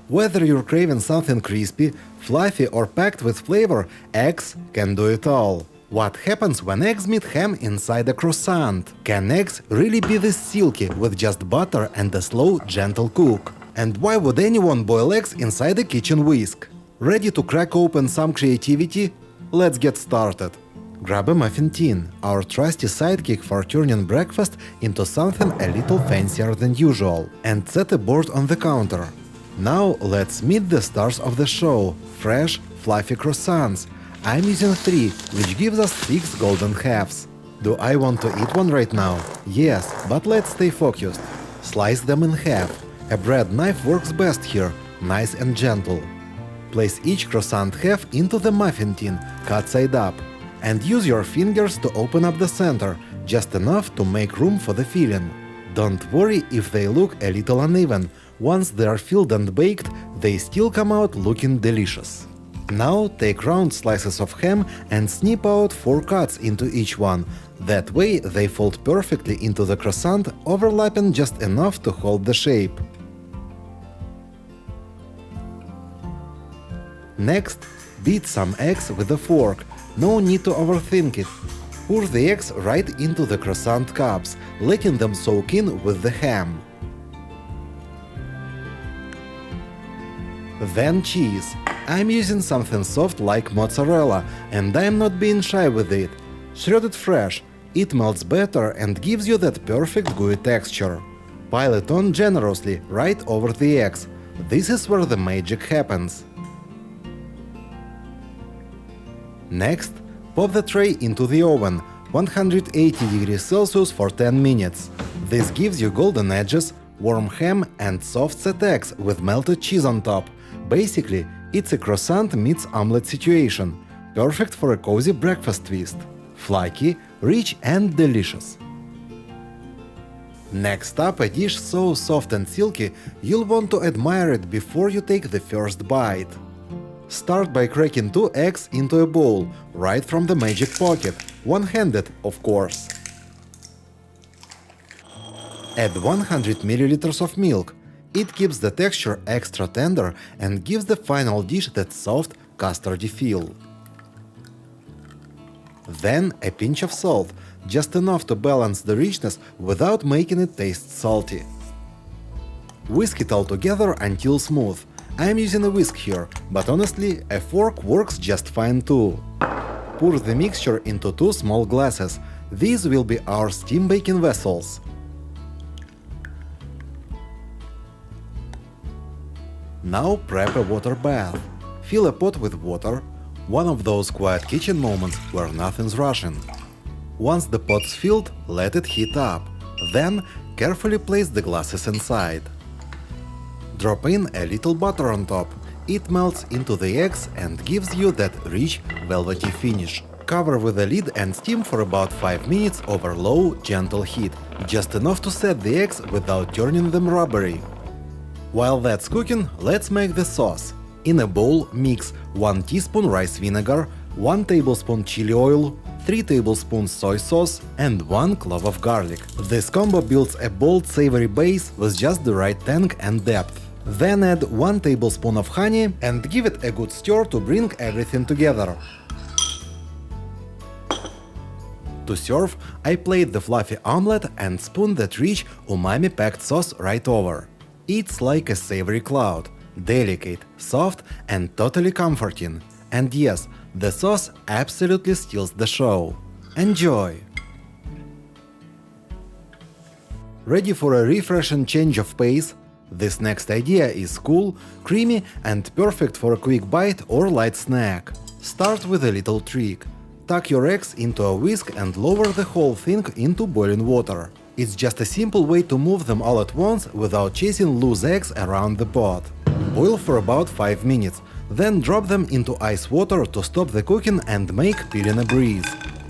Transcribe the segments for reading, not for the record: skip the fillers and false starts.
Whether you're craving something crispy, fluffy or packed with flavor, eggs can do it all. What happens when eggs meet ham inside a croissant? Can eggs really be this silky with just butter and a slow, gentle cook? And why would anyone boil eggs inside a kitchen whisk? Ready to crack open some creativity? Let's get started. Grab a muffin tin, our trusty sidekick for turning breakfast into something a little fancier than usual, and set a board on the counter. Now let's meet the stars of the show, fresh, fluffy croissants. I'm using 3, which gives us 6 golden halves. Do I want to eat one right now? Yes, but let's stay focused. Slice them in half. A bread knife works best here, nice and gentle. Place each croissant half into the muffin tin, cut side up. And use your fingers to open up the center, just enough to make room for the filling. Don't worry if they look a little uneven. Once they are filled and baked, they still come out looking delicious. Now take round slices of ham and snip out 4 cuts into each one. That way they fold perfectly into the croissant, overlapping just enough to hold the shape. Next, beat some eggs with a fork. No need to overthink it. Pour the eggs right into the croissant cups, letting them soak in with the ham. Then cheese. I'm using something soft like mozzarella, and I'm not being shy with it. Shredded fresh, it melts better and gives you that perfect gooey texture. Pile it on generously right over the eggs. This is where the magic happens. Next, pop the tray into the oven, 180 degrees Celsius for 10 minutes. This gives you golden edges, warm ham and soft set eggs with melted cheese on top. Basically, it's a croissant meets omelette situation, perfect for a cozy breakfast twist. Flaky, rich and delicious. Next up, a dish so soft and silky, you'll want to admire it before you take the first bite. Start by cracking 2 eggs into a bowl, right from the magic pocket, one-handed, of course. Add 100 ml of milk. It keeps the texture extra tender and gives the final dish that soft, custardy feel. Then a pinch of salt, just enough to balance the richness without making it taste salty. Whisk it all together until smooth. I'm using a whisk here, but honestly, a fork works just fine too. Pour the mixture into 2 small glasses. These will be our steam baking vessels. Now prep a water bath. Fill a pot with water, one of those quiet kitchen moments where nothing's rushing. Once the pot's filled, let it heat up. Then carefully place the glasses inside. Drop in a little butter on top. It melts into the eggs and gives you that rich, velvety finish. Cover with a lid and steam for about 5 minutes over low, gentle heat, just enough to set the eggs without turning them rubbery. While that's cooking, let's make the sauce. In a bowl, mix 1 teaspoon rice vinegar, 1 tablespoon chili oil, 3 tablespoons soy sauce, and 1 clove of garlic. This combo builds a bold, savory base with just the right tang and depth. Then add 1 tablespoon of honey and give it a good stir to bring everything together. To serve, I plate the fluffy omelette and spoon that rich, umami-packed sauce right over. It's like a savory cloud, delicate, soft, and totally comforting. And yes, the sauce absolutely steals the show. Enjoy! Ready for a refreshing change of pace? This next idea is cool, creamy, and perfect for a quick bite or light snack. Start with a little trick. Tuck your eggs into a whisk and lower the whole thing into boiling water. It's just a simple way to move them all at once without chasing loose eggs around the pot. Boil for about 5 minutes, then drop them into ice water to stop the cooking and make peeling a breeze.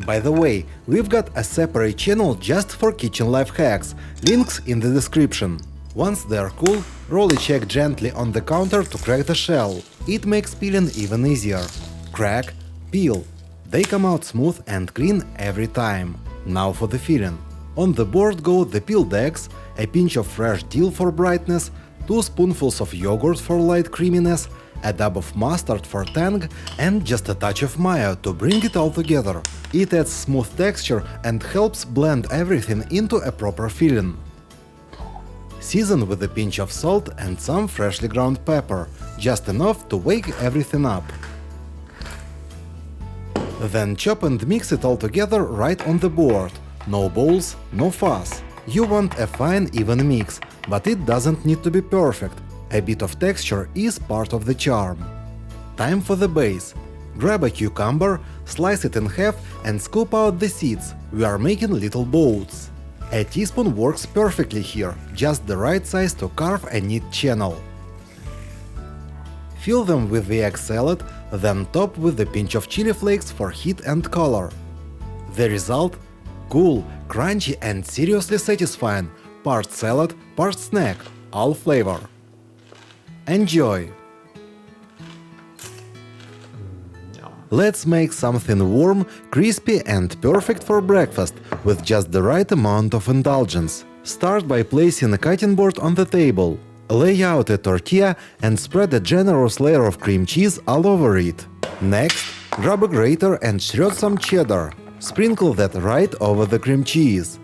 By the way, we've got a separate channel just for kitchen life hacks, links in the description. Once they're cool, roll each egg gently on the counter to crack the shell. It makes peeling even easier. Crack, peel. They come out smooth and clean every time. Now for the filling. On the board go the peeled eggs, a pinch of fresh dill for brightness, 2 spoonfuls of yogurt for light creaminess, a dab of mustard for tang, and just a touch of mayo to bring it all together. It adds smooth texture and helps blend everything into a proper filling. Season with a pinch of salt and some freshly ground pepper, just enough to wake everything up. Then chop and mix it all together right on the board. No balls, no fuss. You want a fine, even mix, but it doesn't need to be perfect. A bit of texture is part of the charm. Time for the base. Grab a cucumber, slice it in half and scoop out the seeds. We are making little boats. A teaspoon works perfectly here, just the right size to carve a neat channel. Fill them with the egg salad, then top with a pinch of chili flakes for heat and color. The result? Cool, crunchy and seriously satisfying. Part salad, part snack, all flavor. Enjoy! Let's make something warm, crispy and perfect for breakfast, with just the right amount of indulgence. Start by placing a cutting board on the table. Lay out a tortilla and spread a generous layer of cream cheese all over it. Next, grab a grater and shred some cheddar. Sprinkle that right over the cream cheese.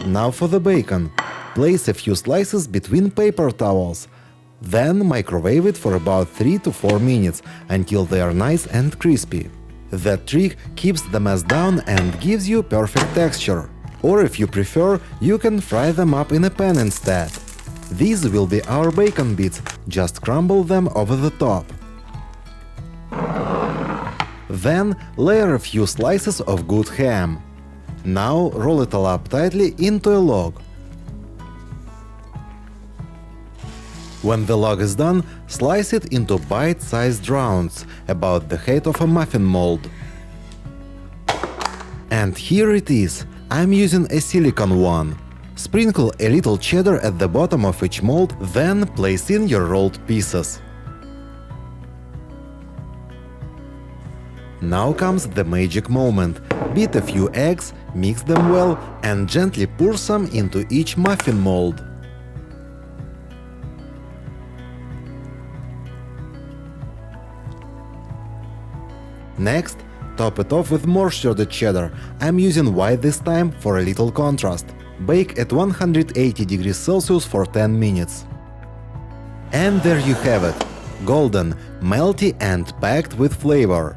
Now for the bacon. Place a few slices between paper towels. Then microwave it for about 3 to 4 minutes until they are nice and crispy. That trick keeps the mess down and gives you perfect texture. Or if you prefer, you can fry them up in a pan instead. These will be our bacon bits, just crumble them over the top. Then layer a few slices of good ham. Now roll it all up tightly into a log. When the log is done, slice it into bite-sized rounds, about the height of a muffin mold. And here it is. I'm using a silicone one. Sprinkle a little cheddar at the bottom of each mold, then place in your rolled pieces. Now comes the magic moment. Beat a few eggs, mix them well, and gently pour some into each muffin mold. Next, top it off with more shredded cheddar. I'm using white this time for a little contrast. Bake at 180 degrees Celsius for 10 minutes. And there you have it. Golden, melty and packed with flavor.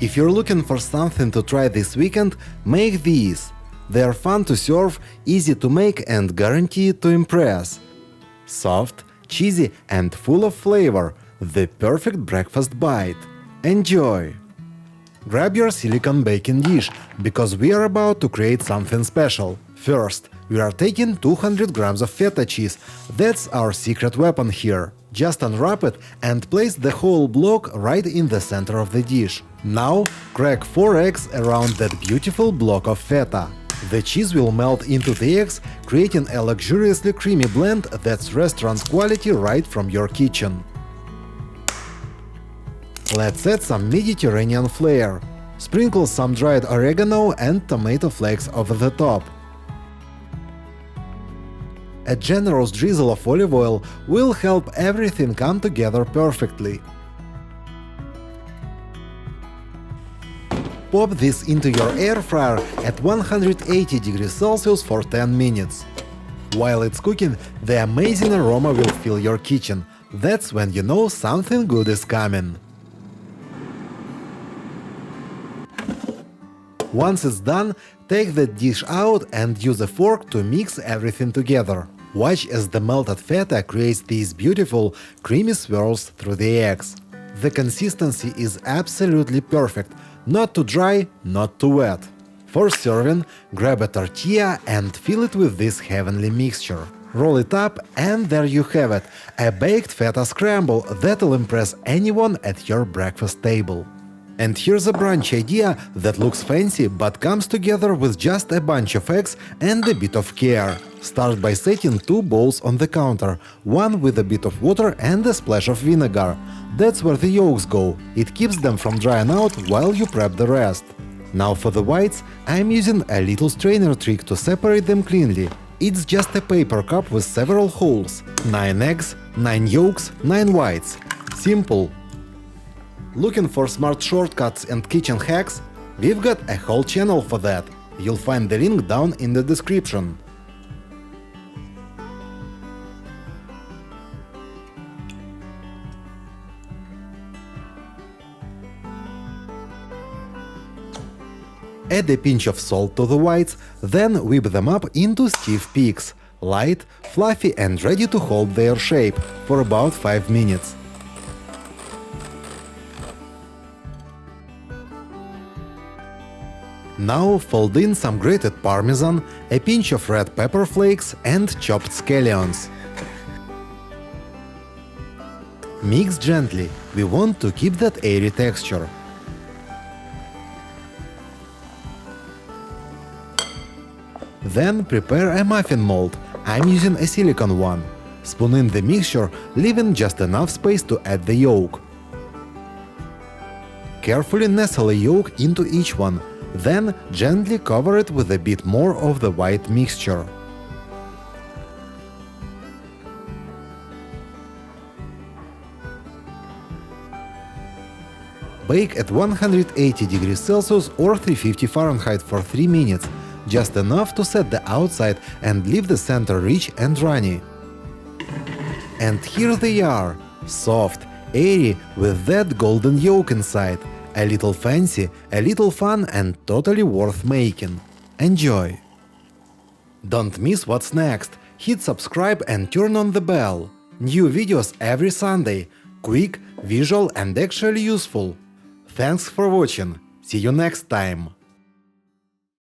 If you're looking for something to try this weekend, make these. They're fun to serve, easy to make and guaranteed to impress. Soft, cheesy and full of flavor. The perfect breakfast bite. Enjoy! Grab your silicone baking dish, because we are about to create something special. First, we are taking 200 grams of feta cheese. That's our secret weapon here. Just unwrap it and place the whole block right in the center of the dish. Now, crack 4 eggs around that beautiful block of feta. The cheese will melt into the eggs, creating a luxuriously creamy blend that's restaurant quality right from your kitchen. Let's add some Mediterranean flair. Sprinkle some dried oregano and tomato flakes over the top. A generous drizzle of olive oil will help everything come together perfectly. Pop this into your air fryer at 180 degrees Celsius for 10 minutes. While it's cooking, the amazing aroma will fill your kitchen. That's when you know something good is coming. Once it's done, take the dish out and use a fork to mix everything together. Watch as the melted feta creates these beautiful, creamy swirls through the eggs. The consistency is absolutely perfect, not too dry, not too wet. For serving, grab a tortilla and fill it with this heavenly mixture. Roll it up and there you have it, a baked feta scramble that'll impress anyone at your breakfast table. And here's a brunch idea that looks fancy but comes together with just a bunch of eggs and a bit of care. Start by setting 2 bowls on the counter, one with a bit of water and a splash of vinegar. That's where the yolks go. It keeps them from drying out while you prep the rest. Now for the whites, I'm using a little strainer trick to separate them cleanly. It's just a paper cup with several holes. 9 eggs, 9 yolks, 9 whites. Simple. Looking for smart shortcuts and kitchen hacks? We've got a whole channel for that. You'll find the link down in the description. Add a pinch of salt to the whites, then whip them up into stiff peaks, light, fluffy and ready to hold their shape for about 5 minutes. Now fold in some grated parmesan, a pinch of red pepper flakes and chopped scallions. Mix gently, we want to keep that airy texture. Then prepare a muffin mold. I'm using a silicone one. Spoon in the mixture, leaving just enough space to add the yolk. Carefully nestle a yolk into each one, then gently cover it with a bit more of the white mixture. Bake at 180 degrees Celsius or 350 Fahrenheit for 3 minutes, just enough to set the outside and leave the center rich and runny. And here they are, soft, airy, with that golden yolk inside. A little fancy, a little fun and totally worth making. Enjoy! Don't miss what's next. Hit subscribe and turn on the bell. New videos every Sunday. Quick, visual and actually useful. Thanks for watching. See you next time.